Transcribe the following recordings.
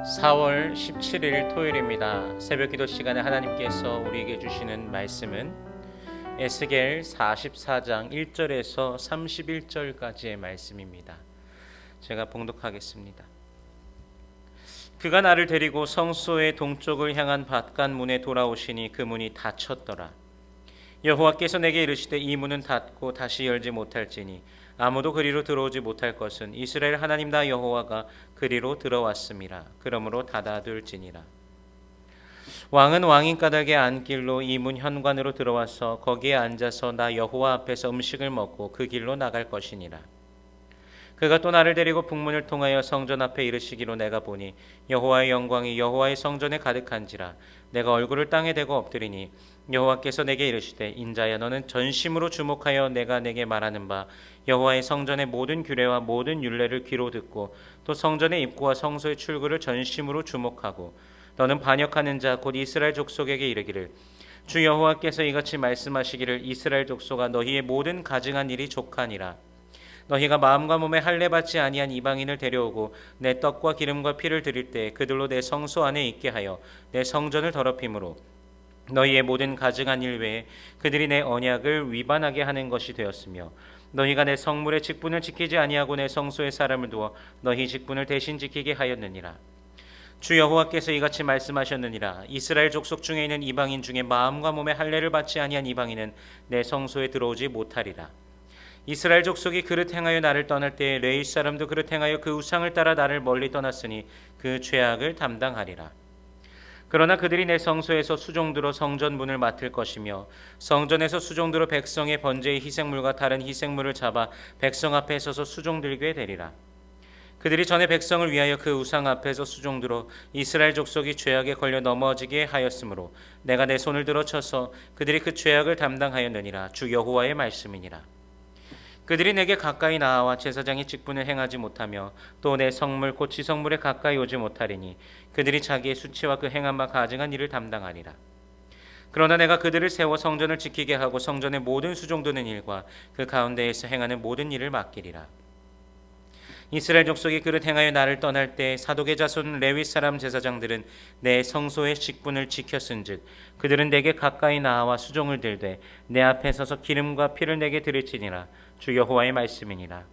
4월 17일 토요일입니다. 새벽기도 시간에 하나님께서 우리에게 주시는 말씀은 에스겔 44장 1절에서 31절까지의 말씀입니다. 제가 봉독하겠습니다. 그가 나를 데리고 성소의 동쪽을 향한 밭간문에 돌아오시니 그 문이 닫혔더라. 여호와께서 내게 이르시되 이 문은 닫고 다시 열지 못할지니 아무도 그리로 들어오지 못할 것은 이스라엘 하나님 나 여호와가 그리로 들어왔음이라. 그러므로 닫아둘지니라. 왕은 왕인 까닭에 안길로 이 문 현관으로 들어와서 거기에 앉아서 나 여호와 앞에서 음식을 먹고 그 길로 나갈 것이니라. 그가 또 나를 데리고 북문을 통하여 성전 앞에 이르시기로 내가 보니 여호와의 영광이 여호와의 성전에 가득한지라. 내가 얼굴을 땅에 대고 엎드리니 여호와께서 내게 이르시되 인자야 너는 전심으로 주목하여 내가 내게 말하는 바 여호와의 성전의 모든 규례와 모든 율례를 귀로 듣고 또 성전의 입구와 성소의 출구를 전심으로 주목하고 너는 반역하는 자 곧 이스라엘 족속에게 이르기를 주 여호와께서 이같이 말씀하시기를 이스라엘 족속아 너희의 모든 가증한 일이 족하니라. 너희가 마음과 몸에 할례 받지 아니한 이방인을 데려오고 내 떡과 기름과 피를 드릴 때 그들로 내 성소 안에 있게 하여 내 성전을 더럽힘으로 너희의 모든 가증한 일 외에 그들이 내 언약을 위반하게 하는 것이 되었으며 너희가 내 성물의 직분을 지키지 아니하고 내 성소에 사람을 두어 너희 직분을 대신 지키게 하였느니라. 주 여호와께서 이같이 말씀하셨느니라. 이스라엘 족속 중에 있는 이방인 중에 마음과 몸에 할례를 받지 아니한 이방인은 내 성소에 들어오지 못하리라. 이스라엘 족속이 그릇 행하여 나를 떠날 때에 레위 사람도 그릇 행하여 그 우상을 따라 나를 멀리 떠났으니 그 죄악을 담당하리라. 그러나 그들이 내 성소에서 수종들어 성전 문을 맡을 것이며 성전에서 수종들어 백성의 번제의 희생물과 다른 희생물을 잡아 백성 앞에 서서 수종들게 되리라. 그들이 전에 백성을 위하여 그 우상 앞에서 수종들어 이스라엘 족속이 죄악에 걸려 넘어지게 하였으므로 내가 내 손을 들어 쳐서 그들이 그 죄악을 담당하였느니라. 주 여호와의 말씀이니라. 그들이 내게 가까이 나아와 제사장의 직분을 행하지 못하며 또 내 성물 곧 지성물에 가까이 오지 못하리니 그들이 자기의 수치와 그 행한 바 가증한 일을 담당하리라. 그러나 내가 그들을 세워 성전을 지키게 하고 성전의 모든 수종드는 일과 그 가운데에서 행하는 모든 일을 맡기리라. 이스라엘 족속이 그릇 행하여 나를 떠날 때 사독의 자손 레위 사람 제사장들은 내 성소의 직분을 지켰은즉 그들은 내게 가까이 나아와 수종을 들되 내 앞에 서서 기름과 피를 내게 드릴지니라. 주 여호와의 말씀이니라.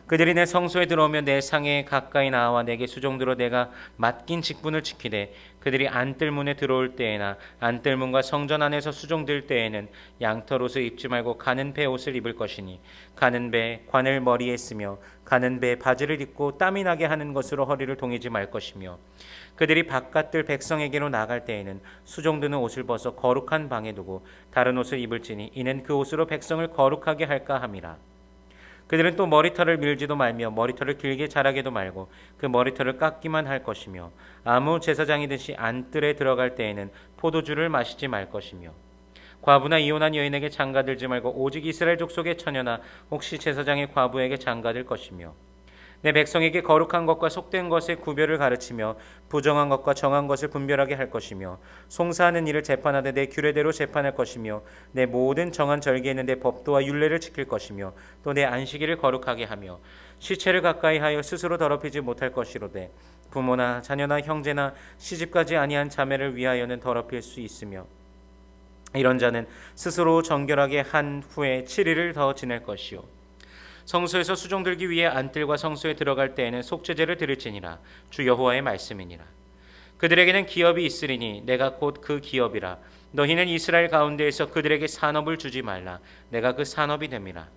그들이 내 성소에 들어오면 내 상에 가까이 나와 내게 수종들어 내가 맡긴 직분을 지키되 그들이 안뜰문에 들어올 때에나 안뜰문과 성전 안에서 수종들 때에는 양털 옷을 입지 말고 가는 배 옷을 입을 것이니 가는 배 관을 머리에 쓰며 가는 배 바지를 입고 땀이 나게 하는 것으로 허리를 동이지 말 것이며 그들이 바깥들 백성에게로 나갈 때에는 수종드는 옷을 벗어 거룩한 방에 두고 다른 옷을 입을지니 이는 그 옷으로 백성을 거룩하게 할까 함이라. 그들은 또 머리털을 밀지도 말며 머리털을 길게 자라게도 말고 그 머리털을 깎기만 할 것이며 아무 제사장이듯이 안뜰에 들어갈 때에는 포도주를 마시지 말 것이며 과부나 이혼한 여인에게 장가들지 말고 오직 이스라엘 족속의 처녀나 혹시 제사장의 과부에게 장가들 것이며 내 백성에게 거룩한 것과 속된 것의 구별을 가르치며 부정한 것과 정한 것을 분별하게 할 것이며 송사하는 일을 재판하되 내 규례대로 재판할 것이며 내 모든 정한 절기에는 내 법도와 율례를 지킬 것이며 또 내 안식일을 거룩하게 하며 시체를 가까이 하여 스스로 더럽히지 못할 것이로되 부모나 자녀나 형제나 시집가지 아니한 자매를 위하여는 더럽힐 수 있으며 이런 자는 스스로 정결하게 한 후에 7일을 더 지낼 것이요 성소에서 수종들기 위해 안뜰과 성소에 들어갈 때에는 속죄제를 드릴지니라. 주 여호와의 말씀이니라. 그들에게는 기업이 있으리니 내가 곧 그 기업이라. 너희는 이스라엘 가운데에서 그들에게 산업을 주지 말라. 내가 그 산업이 됨이라.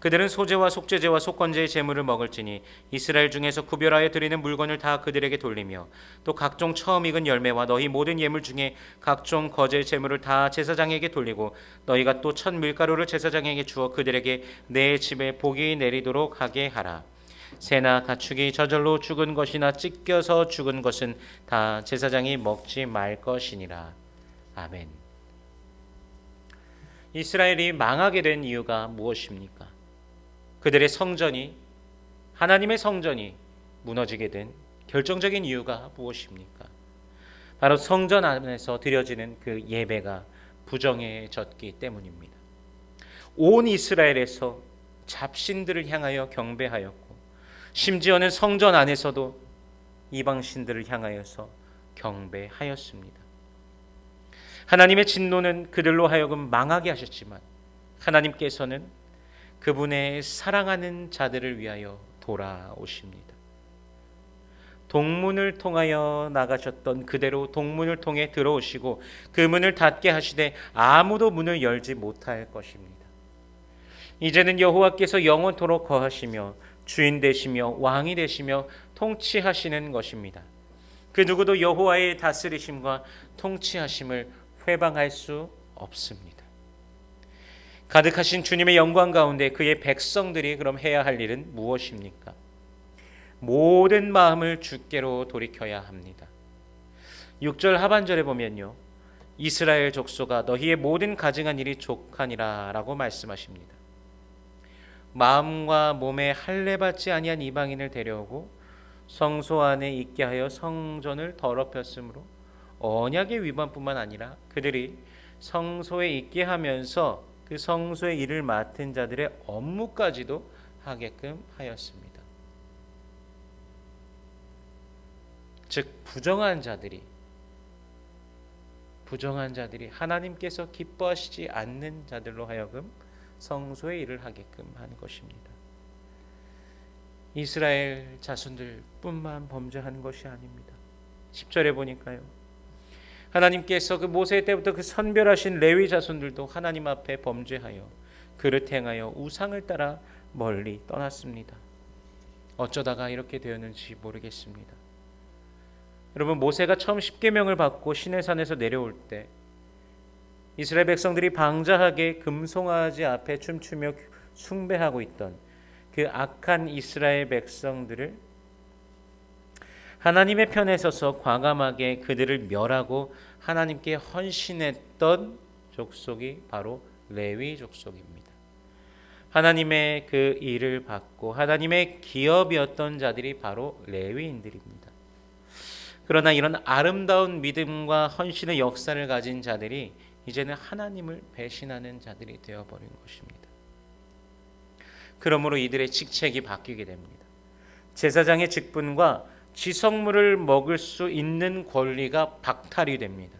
그들은 소제와 속죄제와 속건제의 제물을 먹을지니 이스라엘 중에서 구별하여 드리는 물건을 다 그들에게 돌리며 또 각종 처음 익은 열매와 너희 모든 예물 중에 각종 거제 제물을 다 제사장에게 돌리고 너희가 또 첫 밀가루를 제사장에게 주어 그들에게 내 집에 복이 내리도록 하게 하라. 새나 가축이 저절로 죽은 것이나 찢겨서 죽은 것은 다 제사장이 먹지 말 것이니라. 아멘. 이스라엘이 망하게 된 이유가 무엇입니까? 그들의 성전이 하나님의 성전이 무너지게 된 결정적인 이유가 무엇입니까? 바로 성전 안에서 드려지는 그 예배가 부정해졌기 때문입니다. 온 이스라엘에서 잡신들을 향하여 경배하였고 심지어는 성전 안에서도 이방신들을 향하여서 경배하였습니다. 하나님의 진노는 그들로 하여금 망하게 하셨지만 하나님께서는 그분의 사랑하는 자들을 위하여 돌아오십니다. 동문을 통하여 나가셨던 그대로 동문을 통해 들어오시고 그 문을 닫게 하시되 아무도 문을 열지 못할 것입니다. 이제는 여호와께서 영원토록 거하시며 주인 되시며 왕이 되시며 통치하시는 것입니다. 그 누구도 여호와의 다스리심과 통치하심을 회방할 수 없습니다. 가득하신 주님의 영광 가운데 그의 백성들이 그럼 해야 할 일은 무엇입니까? 모든 마음을 주께로 돌이켜야 합니다. 6절 하반절에 보면요, 이스라엘 족속아 너희의 모든 가증한 일이 족하니라 라고 말씀하십니다. 마음과 몸에 할례받지 아니한 이방인을 데려오고 성소 안에 있게 하여 성전을 더럽혔으므로 언약의 위반뿐만 아니라 그들이 성소에 있게 하면서 그 성소의 일을 맡은 자들의 업무까지도 하게끔 하였습니다. 즉 부정한 자들이 하나님께서 기뻐하시지 않는 자들로 하여금 성소의 일을 하게끔 하는 것입니다. 이스라엘 자손들뿐만 범죄하는 것이 아닙니다. 10절에 보니까요, 하나님께서 그 모세 때부터 그 선별하신 레위 자손들도 하나님 앞에 범죄하여 그릇 행하여 우상을 따라 멀리 떠났습니다. 어쩌다가 이렇게 되었는지 모르겠습니다. 여러분, 모세가 처음 십계명을 받고 시내산에서 내려올 때 이스라엘 백성들이 방자하게 금송아지 앞에 춤추며 숭배하고 있던 그 악한 이스라엘 백성들을 하나님의 편에 서서 과감하게 그들을 멸하고 하나님께 헌신했던 족속이 바로 레위 족속입니다. 하나님의 그 일을 받고 하나님의 기업이었던 자들이 바로 레위인들입니다. 그러나 이런 아름다운 믿음과 헌신의 역사를 가진 자들이 이제는 하나님을 배신하는 자들이 되어버린 것입니다. 그러므로 이들의 직책이 바뀌게 됩니다. 제사장의 직분과 지성물을 먹을 수 있는 권리가 박탈이 됩니다.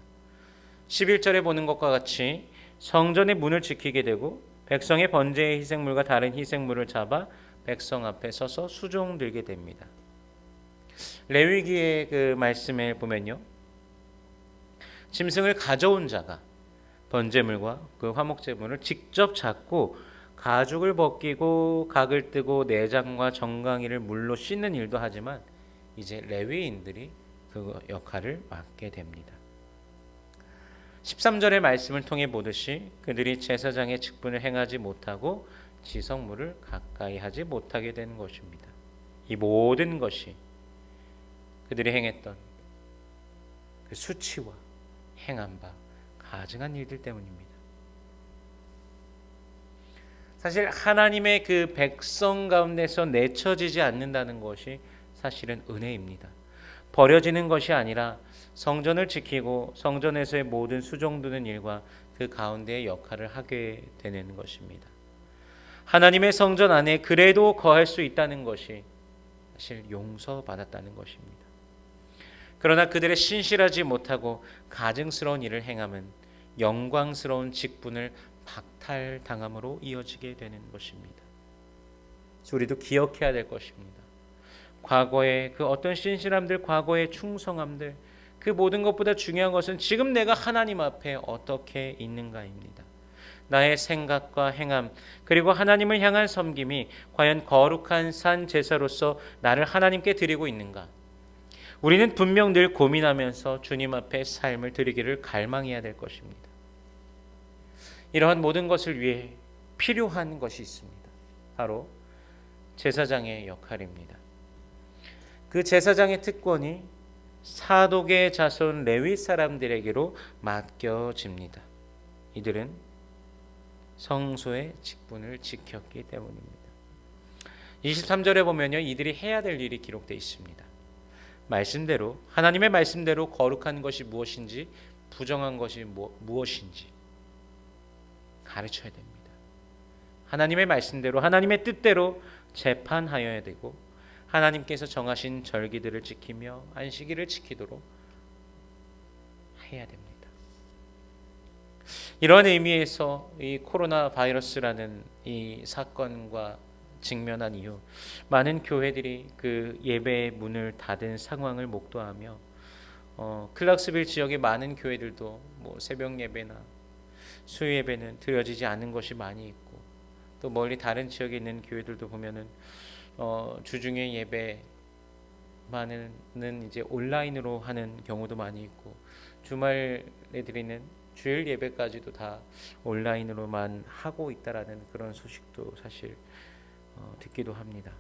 11절에 보는 것과 같이 성전의 문을 지키게 되고 백성의 번제의 희생물과 다른 희생물을 잡아 백성 앞에 서서 수종 들게 됩니다. 레위기의 그 말씀에 보면요, 짐승을 가져온 자가 번제물과 그 화목제물을 직접 잡고 가죽을 벗기고 각을 뜨고 내장과 정강이를 물로 씻는 일도 하지만 이제 레위인들이 그 역할을 맡게 됩니다. 13절의 말씀을 통해 보듯이 그들이 제사장의 직분을 행하지 못하고 지성물을 가까이 하지 못하게 되는 것입니다. 이 모든 것이 그들이 행했던 그 수치와 행한 바 가증한 일들 때문입니다. 사실 하나님의 그 백성 가운데서 내쳐지지 않는다는 것이 사실은 은혜입니다. 버려지는 것이 아니라 성전을 지키고 성전에서의 모든 수종드는 일과 그 가운데의 역할을 하게 되는 것입니다. 하나님의 성전 안에 그래도 거할 수 있다는 것이 사실 용서받았다는 것입니다. 그러나 그들의 신실하지 못하고 가증스러운 일을 행함은 영광스러운 직분을 박탈당함으로 이어지게 되는 것입니다. 우리도 기억해야 될 것입니다. 과거의 그 어떤 신실함들, 과거의 충성함들, 그 모든 것보다 중요한 것은 지금 내가 하나님 앞에 어떻게 있는가입니다. 나의 생각과 행함, 그리고 하나님을 향한 섬김이 과연 거룩한 산 제사로서 나를 하나님께 드리고 있는가? 우리는 분명 늘 고민하면서 주님 앞에 삶을 드리기를 갈망해야 될 것입니다. 이러한 모든 것을 위해 필요한 것이 있습니다. 바로 제사장의 역할입니다. 그 제사장의 특권이 사독의 자손 레위 사람들에게로 맡겨집니다. 이들은 성소의 직분을 지켰기 때문입니다. 23절에 보면요, 이들이 해야 될 일이 기록되어 있습니다. 말씀대로, 하나님의 말씀대로 거룩한 것이 무엇인지, 부정한 것이 무엇인지 가르쳐야 됩니다. 하나님의 말씀대로, 하나님의 뜻대로 재판하여야 되고 하나님께서 정하신 절기들을 지키며 안식일을 지키도록 해야 됩니다. 이러한 의미에서 이 코로나 바이러스라는 이 사건과 직면한 이후 많은 교회들이 그 예배의 문을 닫은 상황을 목도하며 클락스빌 지역의 많은 교회들도 뭐 새벽 예배나 수요 예배는 드려지지 않는 것이 많이 있고, 또 멀리 다른 지역에 있는 교회들도 보면은 주중에 예배만은 이제 온라인으로 하는 경우도 많이 있고, 주말에 드리는 주일 예배까지도 다 온라인으로만 하고 있다라는 그런 소식도 사실 듣기도 합니다.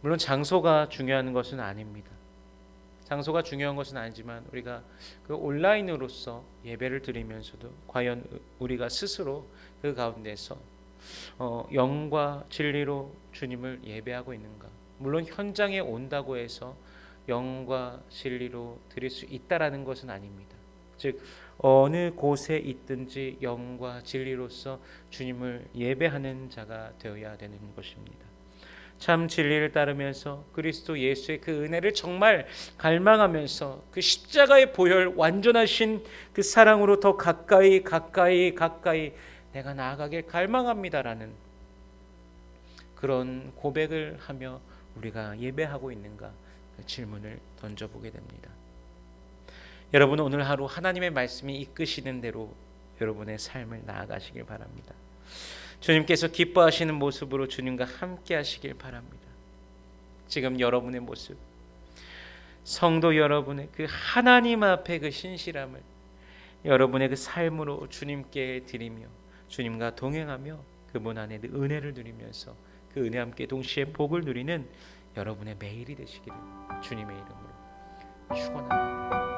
물론 장소가 중요한 것은 아닙니다. 장소가 중요한 것은 아니지만 우리가 그 온라인으로서 예배를 드리면서도 과연 우리가 스스로 그 가운데서 영과 진리로 주님을 예배하고 있는가? 물론 현장에 온다고 해서 영과 진리로 드릴 수 있다라는 것은 아닙니다. 즉 어느 곳에 있든지 영과 진리로서 주님을 예배하는 자가 되어야 되는 것입니다. 참 진리를 따르면서 그리스도 예수의 그 은혜를 정말 갈망하면서 그 십자가의 보혈 완전하신 그 사랑으로 더 가까이 내가 나아가길 갈망합니다라는 그런 고백을 하며 우리가 예배하고 있는가 질문을 던져보게 됩니다. 여러분, 오늘 하루 하나님의 말씀이 이끄시는 대로 여러분의 삶을 나아가시길 바랍니다. 주님께서 기뻐하시는 모습으로 주님과 함께 하시길 바랍니다. 지금 여러분의 모습, 성도 여러분의 그 하나님 앞에 그 신실함을 여러분의 그 삶으로 주님께 드리며 주님과 동행하며 그분 안에 은혜를 누리면서 그 은혜 함께 동시에 복을 누리는 여러분의 매일이 되시기를 주님의 이름으로 축원합니다.